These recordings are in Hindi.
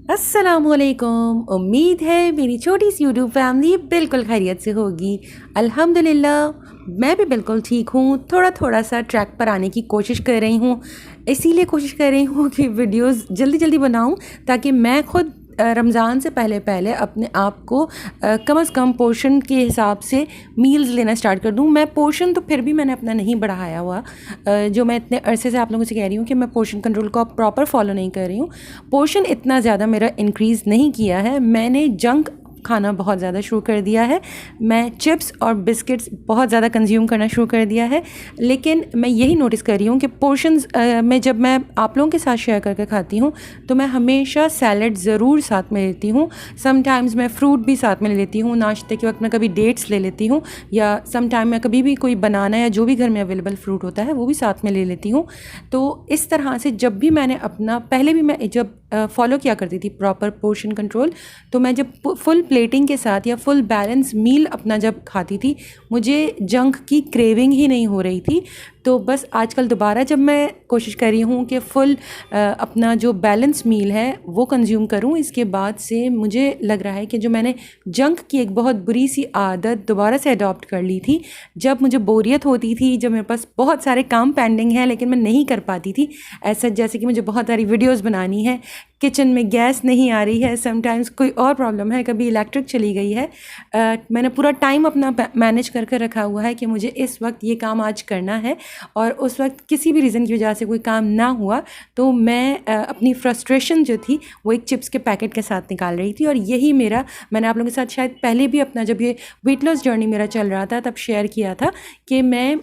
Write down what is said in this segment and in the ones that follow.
अस्सलामुअलैकुम। उम्मीद है मेरी छोटी सी यूट्यूब फैमिली बिल्कुल खैरियत से होगी। अल्हम्दुलिल्लाह मैं भी बिल्कुल ठीक हूँ। थोड़ा थोड़ा सा ट्रैक पर आने की कोशिश कर रही हूँ, इसीलिए कोशिश कर रही हूँ कि वीडियोस जल्दी जल्दी बनाऊँ ताकि मैं खुद रमज़ान से पहले पहले अपने आप को कम से कम पोर्शन के हिसाब से मील्स लेना स्टार्ट कर दूँ। मैं पोर्शन तो फिर भी मैंने अपना नहीं बढ़ाया हुआ, जो मैं इतने अरसे से आप लोगों से कह रही हूँ कि मैं पोर्शन कंट्रोल को प्रॉपर फॉलो नहीं कर रही हूँ। पोर्शन इतना ज़्यादा मेरा इंक्रीज़ नहीं किया है। मैंने जंक खाना बहुत ज़्यादा शुरू कर दिया है। मैं चिप्स और बिस्किट्स बहुत ज़्यादा कंज्यूम करना शुरू कर दिया है। लेकिन मैं यही नोटिस कर रही हूँ कि पोर्शंस में जब मैं आप लोगों के साथ शेयर करके खाती हूँ तो मैं हमेशा सैलड ज़रूर साथ में लेती हूँ। समटाइम्स मैं फ्रूट भी साथ में ले लेती हूँ। नाश्ते के वक्त मैं कभी डेट्स ले लेती हूँ, या समटाइम मैं कभी भी कोई बनाना या जो भी घर में अवेलेबल फ्रूट होता है वो भी साथ में ले लेती हूँ। तो इस तरह से जब भी मैंने अपना पहले भी मैं जब फॉलो किया करती थी प्रॉपर पोर्शन कंट्रोल, तो मैं जब फुल प्लेटिंग के साथ या फुल बैलेंस मील अपना जब खाती थी मुझे जंक की क्रेविंग ही नहीं हो रही थी। तो बस आजकल दोबारा जब मैं कोशिश कर रही हूँ कि फ़ुल अपना जो बैलेंस मील है वो कंज्यूम करूँ, इसके बाद से मुझे लग रहा है कि जो मैंने जंक की एक बहुत बुरी सी आदत दोबारा से अडॉप्ट कर ली थी, जब मुझे बोरियत होती थी, जब मेरे पास बहुत सारे काम पेंडिंग हैं लेकिन मैं नहीं कर पाती थी, ऐसा जैसे कि मुझे बहुत सारी वीडियोस बनानी है, किचन में गैस नहीं आ रही है, समटाइम्स कोई और प्रॉब्लम है, कभी इलेक्ट्रिक चली गई है, मैंने पूरा टाइम अपना मैनेज करके रखा हुआ है कि मुझे इस वक्त ये काम आज करना है, और उस वक्त किसी भी रीज़न की वजह से कोई काम ना हुआ तो मैं अपनी फ्रस्ट्रेशन जो थी वो एक चिप्स के पैकेट के साथ निकाल रही थी। और यही मेरा, मैंने आप लोगों के साथ शायद पहले भी अपना जब ये वेट लॉस जर्नी मेरा चल रहा था तब शेयर किया था कि मैं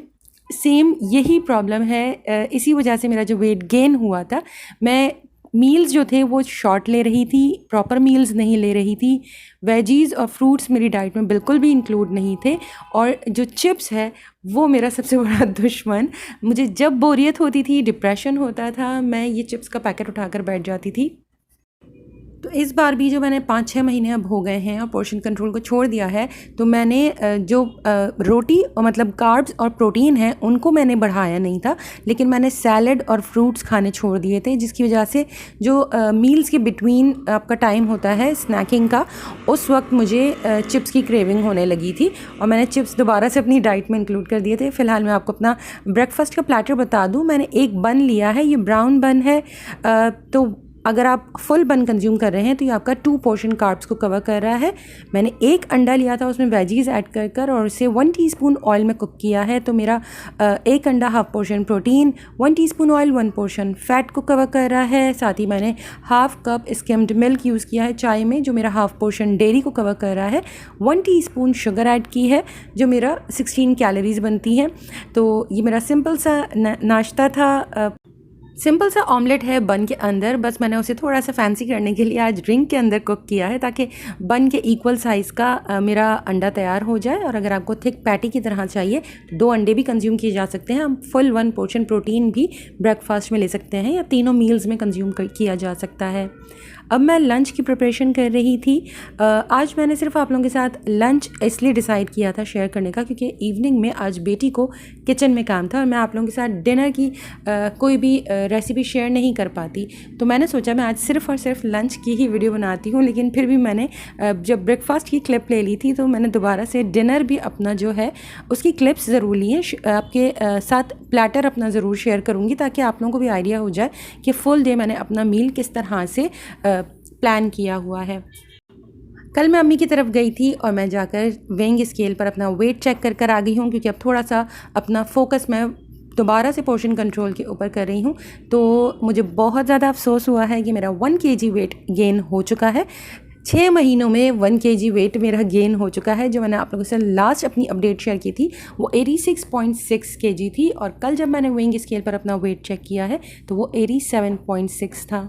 सेम यही प्रॉब्लम है, इसी वजह से मेरा जो वेट गेन हुआ था, मैं मील्स जो थे वो शॉर्ट ले रही थी, प्रॉपर मील्स नहीं ले रही थी, वेजीज़ और फ्रूट्स मेरी डाइट में बिल्कुल भी इंक्लूड नहीं थे, और जो चिप्स है वो मेरा सबसे बड़ा दुश्मन। मुझे जब बोरियत होती थी, डिप्रेशन होता था, मैं ये चिप्स का पैकेट उठाकर बैठ जाती थी। तो इस बार भी जो मैंने 5-6 महीने अब हो गए हैं और पोर्शन कंट्रोल को छोड़ दिया है, तो मैंने जो रोटी और मतलब कार्ब्स और प्रोटीन है उनको मैंने बढ़ाया नहीं था, लेकिन मैंने सैलड और फ्रूट्स खाने छोड़ दिए थे, जिसकी वजह से जो मील्स के बिटवीन आपका टाइम होता है स्नैकिंग का, उस वक्त मुझे चिप्स की क्रेविंग होने लगी थी और मैंने चिप्स दोबारा से अपनी डाइट में इंक्लूड कर दिए थे। फ़िलहाल मैं आपको अपना ब्रेकफास्ट का प्लेटर बता दूँ। मैंने एक बन लिया है, ये ब्राउन बन है, तो अगर आप फुल बन कंज्यूम कर रहे हैं तो ये आपका 2 पोर्शन कार्ब्स को कवर कर रहा है। मैंने एक अंडा लिया था, उसमें वेजीज़ ऐड कर और उसे 1 टीस्पून ऑयल में कुक किया है, तो मेरा एक अंडा half portion protein, 1 teaspoon oil, 1 portion fat को कवर कर रहा है। साथ ही मैंने half cup skimmed milk use किया है चाय में, जो मेरा हाफ पोर्शन डेयरी को कवर कर रहा है। 1 टीस्पून शुगर ऐड की है, जो मेरा 16 कैलोरीज़ बनती हैं। तो ये मेरा सिंपल सा नाश्ता था। सिंपल सा ऑमलेट है बन के अंदर, बस मैंने उसे थोड़ा सा फैंसी करने के लिए आज रिंग के अंदर कुक किया है ताकि बन के इक्वल साइज़ का मेरा अंडा तैयार हो जाए। और अगर आपको थिक पैटी की तरह चाहिए तो 2 अंडे भी कंज्यूम किए जा सकते हैं। हम फुल 1 पोर्शन प्रोटीन भी ब्रेकफास्ट में ले सकते हैं या तीनों मील्स में कंज्यूम किया जा सकता है। अब मैं लंच की प्रिपरेशन कर रही थी। आज मैंने सिर्फ आप लोगों के साथ लंच इसलिए डिसाइड किया था शेयर करने का क्योंकि इवनिंग में आज बेटी को किचन में काम था और मैं आप लोगों के साथ डिनर की कोई भी रेसिपी शेयर नहीं कर पाती, तो मैंने सोचा मैं आज सिर्फ और सिर्फ लंच की ही वीडियो बनाती हूँ। लेकिन फिर भी मैंने जब ब्रेकफास्ट की क्लिप ले ली थी तो मैंने दोबारा से डिनर भी अपना जो है उसकी क्लिप्स ज़रूर ली हैं, आपके साथ प्लेटर अपना ज़रूर शेयर करूँगी ताकि आप लोगों को भी आइडिया हो जाए कि फुल डे मैंने अपना मील किस तरह से प्लान किया हुआ है। कल मैं अम्मी की तरफ गई थी और मैं जाकर वेइंग स्केल पर अपना वेट चेक कर आ गई हूँ, क्योंकि अब थोड़ा सा अपना फोकस मैं दोबारा से पोर्शन कंट्रोल के ऊपर कर रही हूँ। तो मुझे बहुत ज़्यादा अफसोस हुआ है कि मेरा 1 kg वेट गेन हो चुका है। 6 महीनों में 1 kg वेट मेरा गेन हो चुका है। जो मैंने आप लोगों से लास्ट अपनी अपडेट शेयर की थी वो 86.6 kg थी, और कल जब मैंने वेइंग स्केल पर अपना वेट चेक किया है तो वो 87.6 था।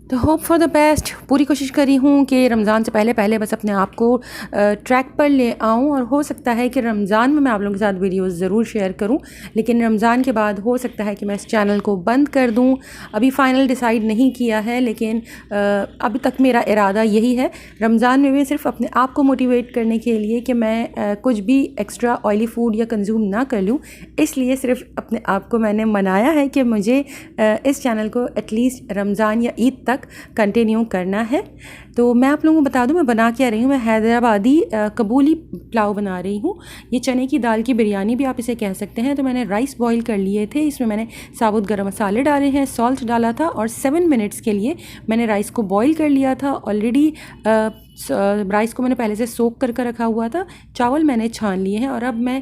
तो होप फॉर द बेस्ट। पूरी कोशिश करी हूँ कि रमज़ान से पहले पहले बस अपने आप को ट्रैक पर ले आऊँ, और हो सकता है कि रमज़ान में मैं आप लोगों के साथ वीडियोस ज़रूर शेयर करूँ, लेकिन रमज़ान के बाद हो सकता है कि मैं इस चैनल को बंद कर दूँ। अभी फ़ाइनल डिसाइड नहीं किया है, लेकिन अभी तक मेरा इरादा यही है। रमज़ान में भी सिर्फ अपने आप को मोटिवेट करने के लिए कि मैं कुछ भी एक्स्ट्रा ऑयली फूड या कंज्यूम ना कर लूँ, इसलिए सिर्फ अपने आप को मैंने मनाया है कि मुझे इस चैनल को एटलीस्ट रमज़ान या ईद तक तक कंटिन्यू करना है। तो मैं आप लोगों को बता दूं मैं बना क्या रही हूँ। मैं हैदराबादी कबूली पुलाव बना रही हूँ। ये चने की दाल की बिरयानी भी आप इसे कह सकते हैं। तो मैंने राइस बॉईल कर लिए थे, इसमें मैंने साबुत गरम मसाले डाले हैं, सॉल्ट डाला था और 7 मिनट्स के लिए मैंने राइस को बॉईल कर लिया था। ऑलरेडी राइस को मैंने पहले से सोक कर रखा हुआ था। चावल मैंने छान लिए हैं और अब मैं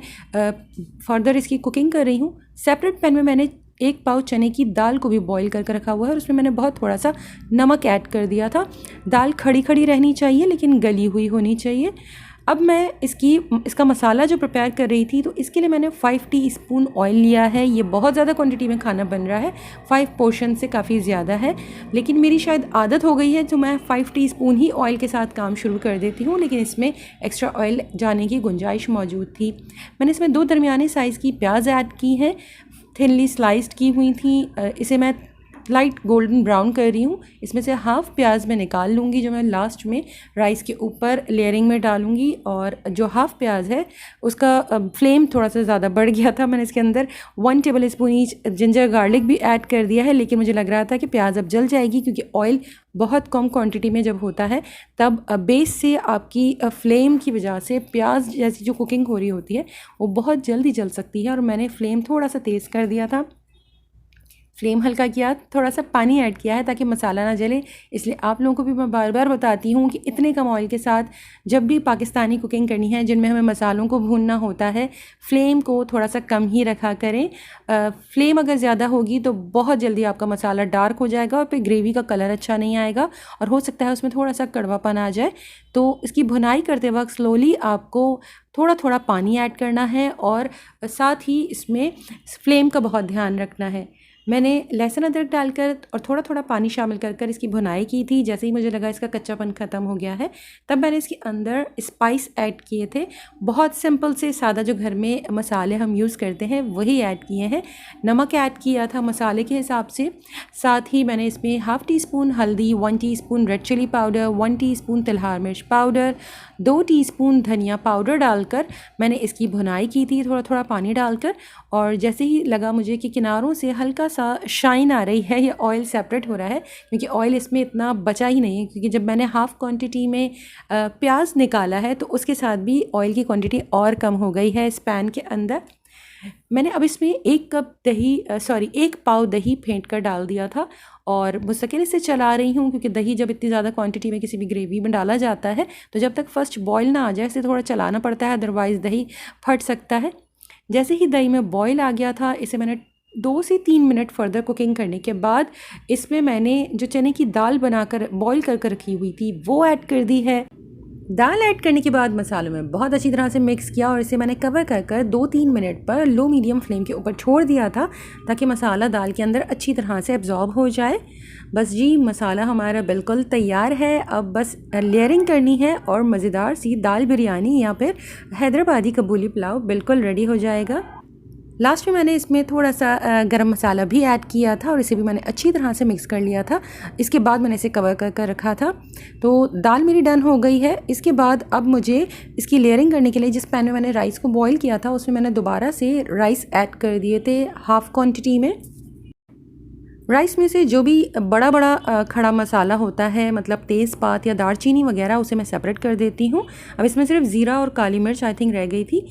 फर्दर इसकी कुकिंग कर रही हूँ। सेपरेट पैन में मैंने 1 पाव चने की दाल को भी बॉईल करके रखा हुआ है और उसमें मैंने बहुत थोड़ा सा नमक ऐड कर दिया था। दाल खड़ी खड़ी रहनी चाहिए लेकिन गली हुई होनी चाहिए। अब मैं इसका मसाला जो प्रिपेयर कर रही थी, तो इसके लिए मैंने 5 टीस्पून ऑयल लिया है। ये बहुत ज़्यादा क्वांटिटी में खाना बन रहा है, 5 पोर्शन से काफ़ी ज़्यादा है, लेकिन मेरी शायद आदत हो गई है तो मैं 5 टीस्पून ही ऑयल के साथ काम शुरू कर देती हूँ, लेकिन इसमें एक्स्ट्रा ऑयल जाने की गुंजाइश मौजूद थी। मैंने इसमें 2 दरमियाने साइज़ की प्याज ऐड की हैं, थिनली स्लाइस्ड की हुई थी। इसे मैं लाइट गोल्डन ब्राउन कर रही हूँ। इसमें से हाफ़ प्याज मैं निकाल लूँगी जो मैं लास्ट में राइस के ऊपर लेयरिंग में डालूँगी। और जो हाफ़ प्याज है उसका फ्लेम थोड़ा सा ज़्यादा बढ़ गया था। मैंने इसके अंदर 1 table spoon each ginger garlic भी ऐड कर दिया है, लेकिन मुझे लग रहा था कि प्याज अब जल जाएगी क्योंकि ऑयल बहुत कम क्वांटिटी में जब होता है तब बेस से आपकी फ्लेम की वजह से प्याज जैसी जो कुकिंग हो रही होती है वो बहुत जल्दी जल सकती है। और मैंने फ्लेम थोड़ा सा तेज़ कर दिया था, फ्लेम हल्का किया, थोड़ा सा पानी ऐड किया है ताकि मसाला ना जले। इसलिए आप लोगों को भी मैं बार बार बताती हूँ कि इतने कम ऑयल के साथ जब भी पाकिस्तानी कुकिंग करनी है जिनमें हमें मसालों को भूनना होता है, फ्लेम को थोड़ा सा कम ही रखा करें। फ्लेम अगर ज़्यादा होगी तो बहुत जल्दी आपका मसाला डार्क हो जाएगा और फिर ग्रेवी का कलर अच्छा नहीं आएगा और हो सकता है उसमें थोड़ा सा कड़वापन आ जाए। तो इसकी भुनाई करते वक्त स्लोली आपको थोड़ा थोड़ा पानी ऐड करना है और साथ ही इसमें फ्लेम का बहुत ध्यान रखना है। मैंने लहसुन अदरक डालकर और थोड़ा थोड़ा पानी शामिल कर इसकी भुनाई की थी। जैसे ही मुझे लगा इसका कच्चापन ख़त्म हो गया है तब मैंने इसके अंदर स्पाइस ऐड किए थे। बहुत सिंपल से सादा जो घर में मसाले हम यूज़ करते हैं वही ऐड किए हैं। नमक ऐड किया था मसाले के हिसाब से। साथ ही मैंने इसमें हाफ़ टीस्पून हल्दी, 1 teaspoon red chilli powder, 1 teaspoon तिलहार मिर्च पाउडर, 2 टीस्पून धनिया पाउडर डालकर मैंने इसकी भुनाई की थी थोड़ा थोड़ा पानी डालकर। और जैसे ही लगा मुझे कि किनारों से हल्का सा शाइन आ रही है, ये ऑयल सेपरेट हो रहा है क्योंकि ऑयल इसमें इतना बचा ही नहीं है, क्योंकि जब मैंने हाफ़ क्वांटिटी में प्याज निकाला है तो उसके साथ भी ऑयल की क्वांटिटी और कम हो गई है इस पैन के अंदर। मैंने अब इसमें 1 पाव दही फेंट कर डाल दिया था और मुस्तकिल इसे चला रही हूँ क्योंकि दही जब इतनी ज़्यादा क्वांटिटी में किसी भी ग्रेवी में डाला जाता है तो जब तक फर्स्ट बॉयल ना आ जाए इसे थोड़ा चलाना पड़ता है, अदरवाइज़ दही फट सकता है। जैसे ही दही में बॉयल आ गया था इसे मैंने 2 से 3 मिनट फर्दर कुकिंग करने के बाद इसमें मैंने जो चने की दाल बनाकर बॉईल कर रखी हुई थी वो ऐड कर दी है। दाल ऐड करने के बाद मसालों में बहुत अच्छी तरह से मिक्स किया और इसे मैंने कवर कर 2-3 मिनट पर लो मीडियम फ्लेम के ऊपर छोड़ दिया था ताकि मसाला दाल के अंदर अच्छी तरह से एब्जॉर्ब हो जाए। बस जी, मसाला हमारा बिल्कुल तैयार है। अब बस लेयरिंग करनी है और मज़ेदार सी दाल बिरयानी या फिर हैदराबादी कबूली पुलाव बिल्कुल रेडी हो जाएगा। लास्ट में मैंने इसमें थोड़ा सा गरम मसाला भी ऐड किया था और इसे भी मैंने अच्छी तरह से मिक्स कर लिया था। इसके बाद मैंने इसे कवर कर रखा था। तो दाल मेरी डन हो गई है। इसके बाद अब मुझे इसकी लेयरिंग करने के लिए जिस पैन में मैंने राइस को बॉईल किया था उसमें मैंने दोबारा से राइस ऐड कर दिए थे हाफ़ क्वांटिटी में। राइस में से जो भी बड़ा खड़ा मसाला होता है, मतलब तेज़पात या दालचीनी वगैरह, उसे मैं सेपरेट कर देती हूँ। अब इसमें सिर्फ ज़ीरा और काली मिर्च आई थिंक रह गई थी।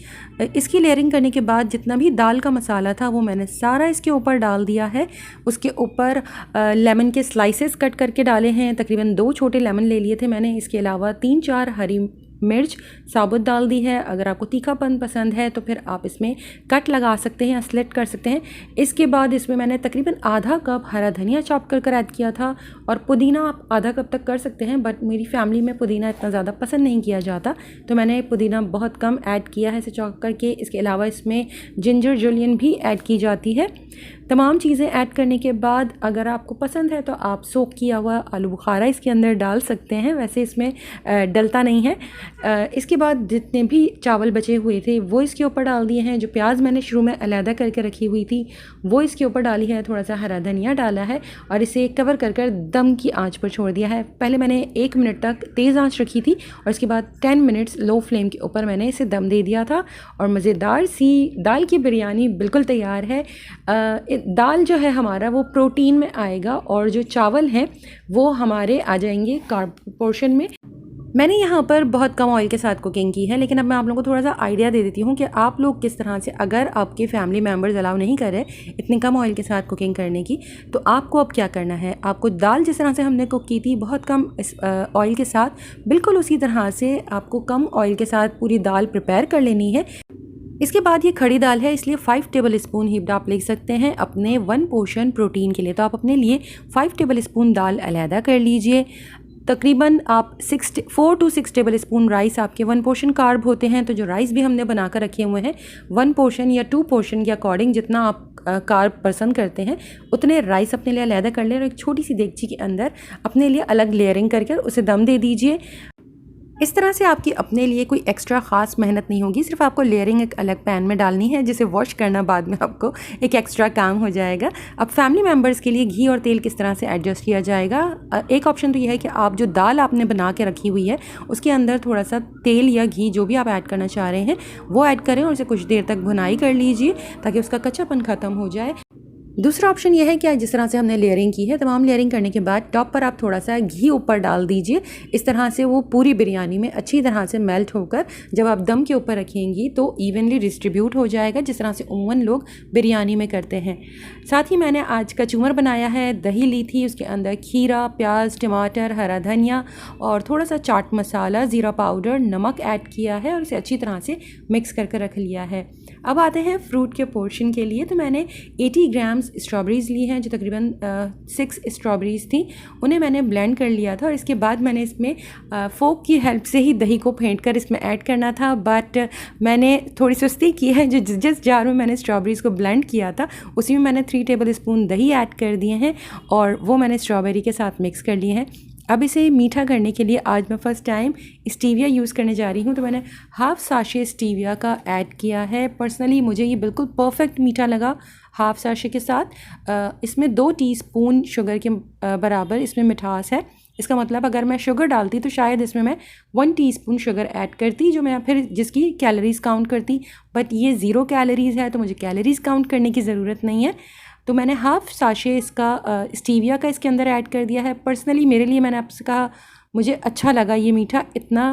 इसकी लेयरिंग करने के बाद जितना भी दाल का मसाला था वो मैंने सारा इसके ऊपर डाल दिया है। उसके ऊपर लेमन के स्लाइसेस कट करके डाले हैं, तकरीबन 2 छोटे लेमन ले लिए थे मैंने। इसके अलावा 3-4 हरी मिर्च साबुत डाल दी है। अगर आपको तीखापन पसंद है तो फिर आप इसमें कट लगा सकते हैं या स्लिट कर सकते हैं। इसके बाद इसमें मैंने तकरीबन आधा कप हरा धनिया चॉप कर ऐड किया था और पुदीना आप आधा कप तक कर सकते हैं, बट मेरी फैमिली में पुदीना इतना ज़्यादा पसंद नहीं किया जाता तो मैंने पुदीना बहुत कम ऐड किया है इसे चॉप करके। इसके अलावा इसमें जिंजर जुलियन भी ऐड की जाती है। तमाम चीज़ें ऐड करने के बाद अगर आपको पसंद है तो आप सोक किया हुआ आलू बुखारा इसके अंदर डाल सकते हैं, वैसे इसमें डलता नहीं है। इसके बाद जितने भी चावल बचे हुए थे वो इसके ऊपर डाल दिए हैं। जो प्याज मैंने शुरू में अलहदा करके रखी हुई थी वो इसके ऊपर डाली है, थोड़ा सा हरा धनिया डाला है और इसे कवर कर दम की आंच पर छोड़ दिया है। पहले मैंने 1 मिनट तक तेज़ आंच रखी थी और इसके बाद 10 मिनट्स लो फ्लेम के ऊपर मैंने इसे दम दे दिया था और मज़ेदार सी दाल की बिरयानी बिल्कुल तैयार है। दाल जो है हमारा वो प्रोटीन में आएगा और जो चावल हैं वो हमारे आ जाएंगे कार्ब पोर्शन में। मैंने यहाँ पर बहुत कम ऑयल के साथ कुकिंग की है, लेकिन अब मैं आप लोगों को थोड़ा सा आइडिया दे देती हूँ कि आप लोग किस तरह से, अगर आपके फैमिली मेम्बर्स अलाउ नहीं कर रहे इतनी कम ऑयल के साथ कुकिंग करने की, तो आपको अब क्या करना है। आपको दाल जिस तरह से हमने कुक की थी बहुत कम ऑयल के साथ, बिल्कुल उसी तरह से आपको कम ऑयल के साथ पूरी दाल प्रिपेयर कर लेनी है। इसके बाद ये खड़ी दाल है, इसलिए 5 टेबल स्पून ही आप ले सकते हैं अपने 1 पोर्शन प्रोटीन के लिए। तो आप अपने लिए 5 टेबल स्पून दाल अलहदा कर लीजिए। तकरीबन आप 4 to 6 टेबल स्पून राइस आपके 1 पोर्शन कार्ब होते हैं। तो जो राइस भी हमने बना कर रखे हुए हैं 1 पोर्शन या 2 पोर्शन के अकॉर्डिंग, जितना आप कार्ब पसंद करते हैं उतने राइस अपने लिए अलहदा कर लें और एक छोटी सी देगची के अंदर अपने लिए अलग लेयरिंग करके उसे दम दे दीजिए। इस तरह से आपकी अपने लिए कोई एक्स्ट्रा ख़ास मेहनत नहीं होगी, सिर्फ आपको लेयरिंग एक अलग पैन में डालनी है जिसे वॉश करना बाद में आपको एक एक्स्ट्रा काम हो जाएगा। अब फैमिली मेम्बर्स के लिए घी और तेल किस तरह से एडजस्ट किया जाएगा, एक ऑप्शन तो यह है कि आप जो दाल आपने बना के रखी हुई है उसके अंदर थोड़ा सा तेल या घी जो भी आप ऐड करना चाह रहे हैं वो ऐड करें और उसे कुछ देर तक भुनाई कर लीजिए ताकि उसका कच्चापन ख़त्म हो जाए। दूसरा ऑप्शन यह है कि जिस तरह से हमने लेयरिंग की है, तमाम लेयरिंग करने के बाद टॉप पर आप थोड़ा सा घी ऊपर डाल दीजिए। इस तरह से वो पूरी बिरयानी में अच्छी तरह से मेल्ट होकर जब आप दम के ऊपर रखेंगी तो इवनली डिस्ट्रीब्यूट हो जाएगा, जिस तरह से उम्मन लोग बिरयानी में करते हैं। साथ ही मैंने आज कचूमर बनाया है, दही ली थी, उसके अंदर खीरा, प्याज, टमाटर, हरा धनिया और थोड़ा सा चाट मसाला, ज़ीरा पाउडर, नमक ऐड किया है और इसे अच्छी तरह से मिक्स करके रख लिया है। अब आते हैं फ्रूट के पोर्शन के लिए। तो मैंने 80 ग्राम्स स्ट्रॉबेरीज़ ली हैं, जो तकरीबन 6 स्ट्रॉबेरीज़ थी, उन्हें मैंने ब्लेंड कर लिया था और इसके बाद मैंने इसमें फोक की हेल्प से ही दही को फेंट कर इसमें ऐड करना था, बट मैंने थोड़ी सुस्ती की है। जो जिस जार में मैंने स्ट्रॉबेरीज़ को ब्लेंड किया था उसी में मैंने 3 टेबल स्पून दही ऐड कर दिए हैं और वो मैंने स्ट्रॉबेरी के साथ मिक्स कर लिए हैं। अब इसे मीठा करने के लिए आज मैं फ़र्स्ट टाइम स्टीविया यूज़ करने जा रही हूँ, तो मैंने हाफ़ साशे स्टीविया का ऐड किया है। पर्सनली मुझे ये बिल्कुल परफेक्ट मीठा लगा हाफ़ साशे के साथ। इसमें 2 टीस्पून शुगर के बराबर इसमें मिठास है। इसका मतलब अगर मैं शुगर डालती तो शायद इसमें मैं 1 टीस्पून शुगर ऐड करती, जो मैं फिर जिसकी कैलोरीज़ काउंट करती, बट ये 0 कैलोरीज़ है तो मुझे कैलोरीज़ काउंट करने की ज़रूरत नहीं है। तो मैंने हाफ़ साशे इसका स्टीविया का इसके अंदर ऐड कर दिया है। पर्सनली मेरे लिए, मैंने आपसे कहा, मुझे अच्छा लगा ये मीठा, इतना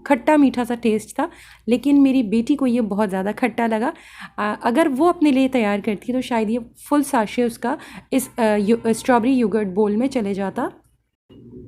खट्टा मीठा सा टेस्ट था, लेकिन मेरी बेटी को ये बहुत ज़्यादा खट्टा लगा। अगर वो अपने लिए तैयार करती तो शायद ये फुल साशे उसका इस स्ट्रॉबेरी योगर्ट बोल में चले जाता।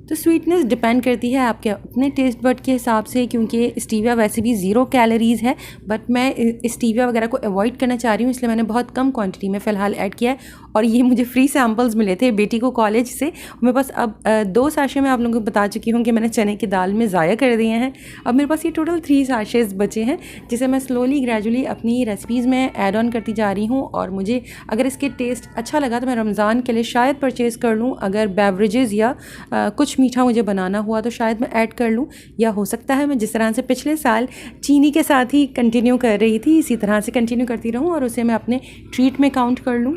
तो स्वीटनेस डिपेंड करती है आपके अपने टेस्ट बड के हिसाब से, क्योंकि स्टीविया वैसे भी 0 कैलोरीज़ है, बट मैं स्टीविया वगैरह को अवॉइड करना चाह रही हूँ, इसलिए मैंने बहुत कम क्वांटिटी में फ़िलहाल ऐड किया है। और ये मुझे फ्री सैम्पल्स मिले थे बेटी को कॉलेज से। मेरे पास अब 2 साशे में आप लोगों को बता चुकी हूँ कि मैंने चने की दाल में ज़ाया कर दिए हैं। अब मेरे पास ये टोटल 3 साशेज़ बचे हैं, जिसे मैं स्लोली ग्रेजुअली अपनी रेसिपीज़ में ऐड ऑन करती जा रही हूँ। और मुझे अगर इसके टेस्ट अच्छा लगा तो मैं रमज़ान के लिए शायद परचेज़ कर लूँ। अगर बेवरेजेस या कुछ मीठा मुझे बनाना हुआ तो शायद मैं ऐड कर लूँ, या हो सकता है मैं जिस तरह से पिछले साल चीनी के साथ ही कंटिन्यू कर रही थी इसी तरह से कंटिन्यू करती रहूँ और उसे मैं अपने ट्रीट में काउंट कर लूँ।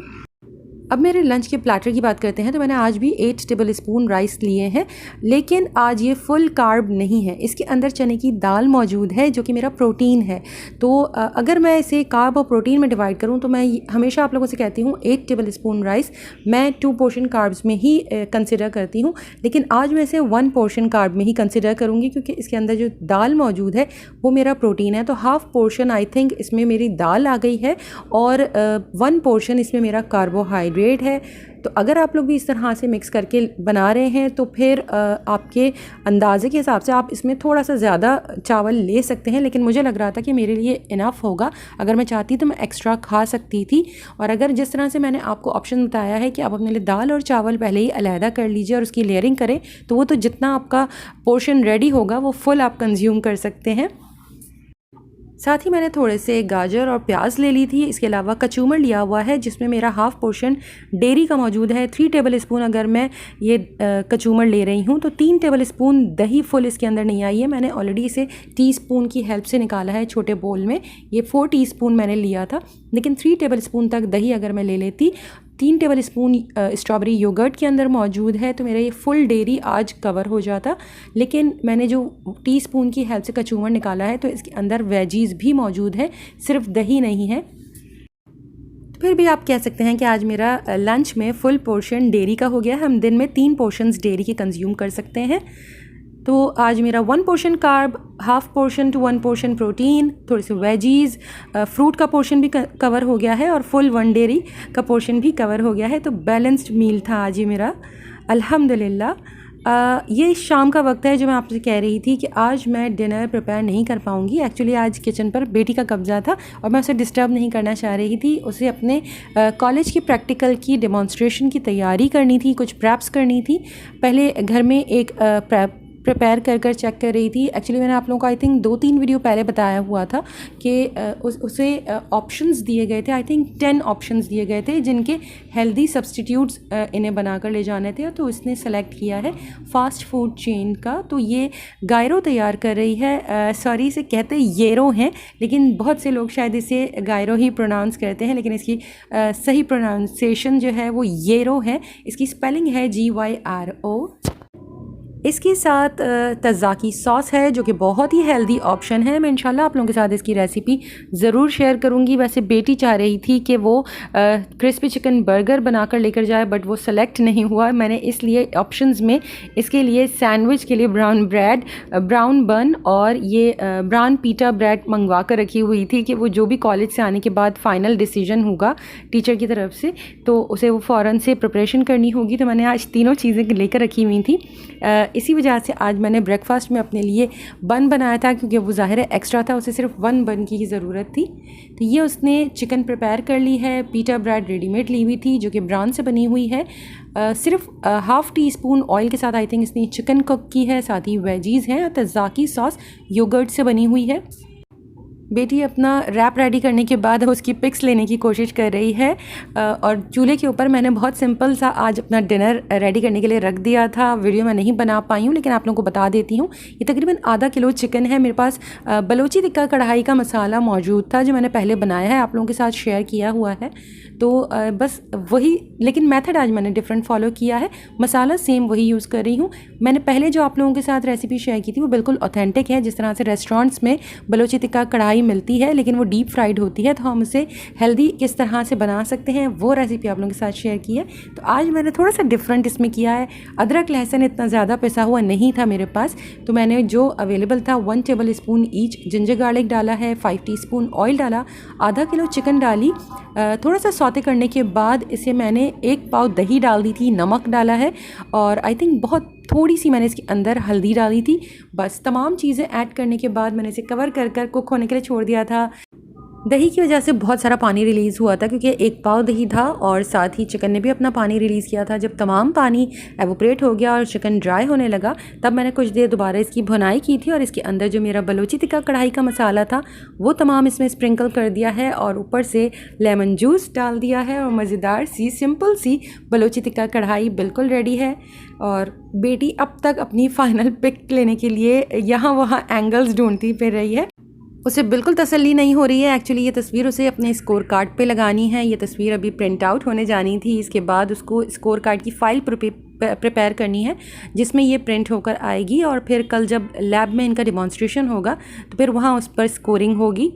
अब मेरे लंच के प्लेटर की बात करते हैं, तो मैंने आज भी 8 टेबल स्पून राइस लिए हैं, लेकिन आज ये फुल कार्ब नहीं है। इसके अंदर चने की दाल मौजूद है जो कि मेरा प्रोटीन है। तो अगर मैं इसे कार्ब और प्रोटीन में डिवाइड करूं तो मैं हमेशा आप लोगों से कहती हूं 8 टेबल स्पून राइस मैं 2 पोर्शन कार्ब्स में ही कंसिडर करती हूँ, लेकिन आज मैं इसे 1 पोर्शन कार्ब में ही कंसिडर करूँगी, क्योंकि इसके अंदर जो दाल मौजूद है वो मेरा प्रोटीन है। तो हाफ़ पोर्शन आई थिंक इसमें मेरी दाल आ गई है और 1 पोर्शन इसमें मेरा कार्बोहाइड्रेट है। तो अगर आप लोग भी इस तरह से मिक्स करके बना रहे हैं तो फिर आपके अंदाज़े के हिसाब से आप इसमें थोड़ा सा ज़्यादा चावल ले सकते हैं, लेकिन मुझे लग रहा था कि मेरे लिए इनफ होगा। अगर मैं चाहती तो मैं एक्स्ट्रा खा सकती थी। और अगर जिस तरह से मैंने आपको ऑप्शन बताया है कि आप अपने लिए दाल और चावल पहले ही अलहदा कर लीजिए और उसकी लेयरिंग करें, तो वो तो जितना आपका पोर्शन रेडी होगा वो फुल आप कंज्यूम कर सकते हैं। साथ ही मैंने थोड़े से गाजर और प्याज ले ली थी। इसके अलावा कचूमर लिया हुआ है जिसमें मेरा हाफ़ पोर्शन डेयरी का मौजूद है। 3 टेबल स्पून अगर मैं ये कचूमर ले रही हूँ तो 3 टेबल स्पून दही फुल इसके अंदर नहीं आई है। मैंने ऑलरेडी इसे टीस्पून की हेल्प से निकाला है छोटे बोल में। ये 4 टीस्पून मैंने लिया था, लेकिन 3 टेबल स्पून तक दही अगर मैं ले लेती, 3 टेबल स्पून स्ट्रॉबेरी योगर्ट के अंदर मौजूद है, तो मेरा ये फुल डेयरी आज कवर हो जाता। लेकिन मैंने जो टीस्पून की हेल्प से कचूमर निकाला है तो इसके अंदर वेजीज़ भी मौजूद है, सिर्फ दही नहीं है। तो फिर भी आप कह सकते हैं कि आज मेरा लंच में फुल पोर्शन डेयरी का हो गया। हम दिन में 3 पोर्शंस डेयरी के कंज्यूम कर सकते हैं। तो आज मेरा 1 portion carb, half portion to 1 portion protein, थोड़े से वेजीज़, फ्रूट का पोर्शन भी कवर हो गया है और फुल 1 डेयरी का पोर्शन भी कवर हो गया है। तो बैलेंस्ड मील था आज ये मेरा, अल्हम्दुलिल्लाह। ये शाम का वक्त है जो मैं आपसे कह रही थी कि आज मैं डिनर प्रिपेयर नहीं कर पाऊँगी। एक्चुअली आज किचन पर बेटी का कब्ज़ा था और मैं उसे डिस्टर्ब नहीं करना चाह रही थी। उसे अपने कॉलेज की प्रैक्टिकल की डेमोन्स्ट्रेशन की तैयारी करनी थी, कुछ प्रैप्स करनी थी। पहले घर में एक प्रिपेयर कर चेक कर रही थी। एक्चुअली मैंने आप लोगों को आई थिंक 2-3 वीडियो पहले बताया हुआ था कि उसे ऑप्शंस दिए गए थे, आई थिंक 10 ऑप्शंस दिए गए थे जिनके हेल्दी सब्स्टिट्यूट्स इन्हें बनाकर ले जाने थे। तो उसने सेलेक्ट किया है फास्ट फूड चेन का। तो ये गायरो तैयार कर रही है। सॉरी, इसे कहते येरो हैं, लेकिन बहुत से लोग शायद इसे गायरो ही प्रोनाउंस करते हैं, लेकिन इसकी सही प्रोनाउंसिएशन जो है वो येरो है। इसकी स्पेलिंग है GYRO। इसके साथ तज़ाकी सॉस है जो कि बहुत ही हेल्दी ऑप्शन है। मैं इंशाल्लाह आप लोगों के साथ इसकी रेसिपी ज़रूर शेयर करूंगी। वैसे बेटी चाह रही थी कि वो क्रिस्पी चिकन बर्गर बनाकर लेकर जाए, बट वो सेलेक्ट नहीं हुआ। मैंने इसलिए ऑप्शंस में इसके लिए सैंडविच के लिए ब्राउन ब्रेड, ब्राउन बन और ये ब्राउन पीटा ब्रेड मंगवा कर रखी हुई थी कि वो जो भी कॉलेज से आने के बाद फ़ाइनल डिसीजन होगा टीचर की तरफ से तो उसे वो फ़ौरन से प्रिपरेशन करनी होगी। तो मैंने आज तीनों चीज़ें लेकर रखी हुई थी। इसी वजह से आज मैंने ब्रेकफास्ट में अपने लिए बन बनाया था, क्योंकि वो ज़ाहिर है एक्स्ट्रा था, उसे सिर्फ 1 बन की ही ज़रूरत थी। तो ये उसने चिकन प्रिपेयर कर ली है। पीटा ब्रेड रेडीमेड ली हुई थी जो कि ब्राउन से बनी हुई है। सिर्फ हाफ़ टी स्पून ऑयल के साथ आई थिंक इसने चिकन कुक की है। साथ ही वेजीज़ हैं। तज़ाकी सॉस योगर्ट से बनी हुई है। बेटी अपना रैप रेडी करने के बाद उसकी पिक्स लेने की कोशिश कर रही है। और चूल्हे के ऊपर मैंने बहुत सिंपल सा आज अपना डिनर रेडी करने के लिए रख दिया था। वीडियो मैं नहीं बना पाई हूँ, लेकिन आप लोगों को बता देती हूँ। ये तकरीबन आधा किलो चिकन है। मेरे पास बलोची टिक्का कढ़ाई का मसाला मौजूद था जो मैंने पहले बनाया है, आप लोगों के साथ शेयर किया हुआ है। तो बस वही, लेकिन मेथड आज मैंने डिफरेंट फॉलो किया है। मसाला सेम वही यूज़ कर रही हूँ। मैंने पहले जो आप लोगों के साथ रेसिपी शेयर की थी वो बिल्कुल ऑथेंटिक है, जिस तरह से रेस्टोरेंट्स में बलोची टिक्का कढ़ाई मिलती है, लेकिन वो डीप फ्राइड होती है। तो हम उसे हेल्दी किस तरह से बना सकते हैं वो रेसिपी आप लोगों के साथ शेयर की है। तो आज मैंने थोड़ा सा डिफरेंट इसमें किया है। अदरक लहसुन इतना ज़्यादा पिसा हुआ नहीं था मेरे पास, तो मैंने जो अवेलेबल था 1 table spoon each ginger garlic डाला है, 5 टीस्पून ऑयल डाला, आधा किलो चिकन डाली। थोड़ा सा सौते करने के बाद इसे मैंने 1 पाव दही डाल दी थी, नमक डाला है और आई थिंक बहुत थोड़ी सी मैंने इसके अंदर हल्दी डाली थी। बस तमाम चीज़ें ऐड करने के बाद मैंने इसे कवर कर कुक होने के लिए छोड़ दिया था। दही की वजह से बहुत सारा पानी रिलीज़ हुआ था, क्योंकि 1 पाव दही था और साथ ही चिकन ने भी अपना पानी रिलीज़ किया था। जब तमाम पानी एवोपरेट हो गया और चिकन ड्राई होने लगा, तब मैंने कुछ देर दोबारा इसकी भुनाई की थी और इसके अंदर जो मेरा बलोची टिक्का कढ़ाई का मसाला था वो तमाम इसमें स्प्रिंकल कर दिया है और ऊपर से लेमन जूस डाल दिया है। और मज़ेदार सी सिंपल सी बलोची टिक्का कढ़ाई बिल्कुल रेडी है। और बेटी अब तक अपनी फ़ाइनल पिक लेने के लिए यहाँ वहाँ एंगल्स ढूंढती फिर रही है। उसे बिल्कुल तसल्ली नहीं हो रही है। एक्चुअली ये तस्वीर उसे अपने स्कोर कार्ड पे लगानी है। ये तस्वीर अभी प्रिंट आउट होने जानी थी। इसके बाद उसको स्कोर कार्ड की फ़ाइल प्रिपेयर करनी है जिसमें ये प्रिंट होकर आएगी और फिर कल जब लैब में इनका डिमॉन्स्ट्रेशन होगा तो फिर वहाँ उस पर स्कोरिंग होगी।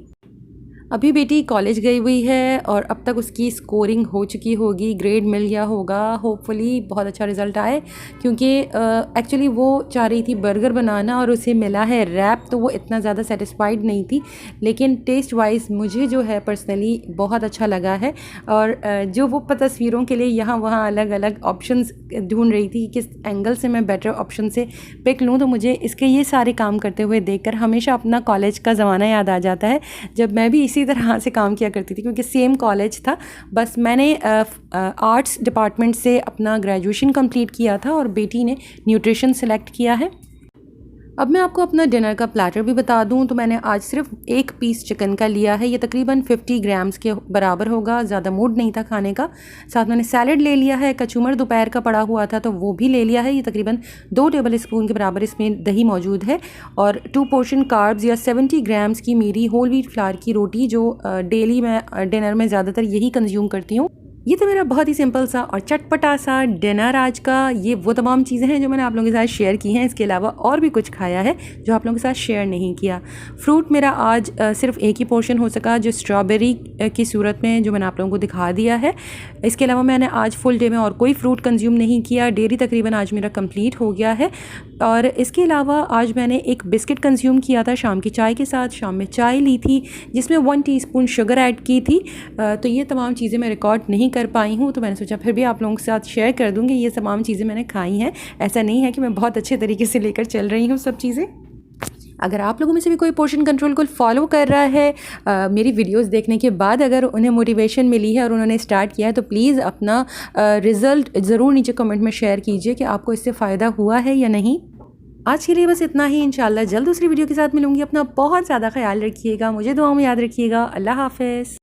अभी बेटी कॉलेज गई हुई है और अब तक उसकी स्कोरिंग हो चुकी होगी, ग्रेड मिल गया होगा। होपफुली बहुत अच्छा रिज़ल्ट आए, क्योंकि एक्चुअली वो चाह रही थी बर्गर बनाना और उसे मिला है रैप, तो वो इतना ज़्यादा सेटिस्फाइड नहीं थी। लेकिन टेस्ट वाइज मुझे जो है पर्सनली बहुत अच्छा लगा है। और जो वो तस्वीरों के लिए यहाँ वहाँ अलग अलग ऑप्शंस ढूंढ रही थी किस एंगल से मैं बेटर ऑप्शन से पिक लूँ, तो मुझे इसके ये सारे काम करते हुए देखकर हमेशा अपना कॉलेज का ज़माना याद आ जाता है, जब मैं भी इसी तरह से काम किया करती थी। क्योंकि सेम कॉलेज था, बस मैंने आर्ट्स डिपार्टमेंट से अपना ग्रेजुएशन कंप्लीट किया था और बेटी ने न्यूट्रिशन सेलेक्ट किया है। अब मैं आपको अपना डिनर का प्लेटर भी बता दूं, तो मैंने आज सिर्फ 1 पीस चिकन का लिया है। ये तकरीबन 50 ग्राम्स के बराबर होगा। ज़्यादा मूड नहीं था खाने का। साथ मैंने सैलड ले लिया है, कचूमर दोपहर का पड़ा हुआ था तो वो भी ले लिया है। ये तकरीबन 2 टेबल स्पून के बराबर इसमें दही मौजूद है और 2 पोर्शन कार्ब्स या 70 ग्राम्स की मेरी होल व्हीट फ्लावर की रोटी, जो डेली मैं डिनर में ज़्यादातर यही कंज्यूम करती हूँ। ये तो मेरा बहुत ही सिंपल सा और चटपटा सा डिनर आज का। ये वो तमाम चीज़ें हैं जो मैंने आप लोगों के साथ शेयर की हैं। इसके अलावा और भी कुछ खाया है जो आप लोगों के साथ शेयर नहीं किया। फ्रूट मेरा आज सिर्फ एक ही पोर्शन हो सका, जो स्ट्रॉबेरी की सूरत में, जो मैंने आप लोगों को दिखा दिया है। इसके अलावा मैंने आज फुल डे में और कोई फ्रूट कंज्यूम नहीं किया। डेयरी तकरीबन आज मेरा कंप्लीट हो गया है। और इसके अलावा आज मैंने एक बिस्किट कंज्यूम किया था शाम की चाय के साथ। शाम में चाय ली थी जिसमें 1 टीस्पून शुगर ऐड की थी। तो ये तमाम चीज़ें मैं रिकॉर्ड नहीं कर पाई हूँ, तो मैंने सोचा फिर भी आप लोगों के साथ शेयर कर दूँगी। ये तमाम चीज़ें मैंने खाई हैं। ऐसा नहीं है कि मैं बहुत अच्छे तरीके से लेकर चल रही हूँ सब चीज़ें। अगर आप लोगों में से भी कोई पोर्शन कंट्रोल को फॉलो कर रहा है मेरी वीडियोस देखने के बाद, अगर उन्हें मोटिवेशन मिली है और उन्होंने स्टार्ट किया है, तो प्लीज़ अपना रिज़ल्ट ज़रूर नीचे कमेंट में शेयर कीजिए कि आपको इससे फ़ायदा हुआ है या नहीं। आज के लिए बस इतना ही। इंशाल्लाह जल्द दूसरी वीडियो के साथ मिलूंगी। अपना बहुत ज़्यादा ख्याल रखिएगा, मुझे दुआओं में याद रखिएगा। अल्लाह हाफ़िज़।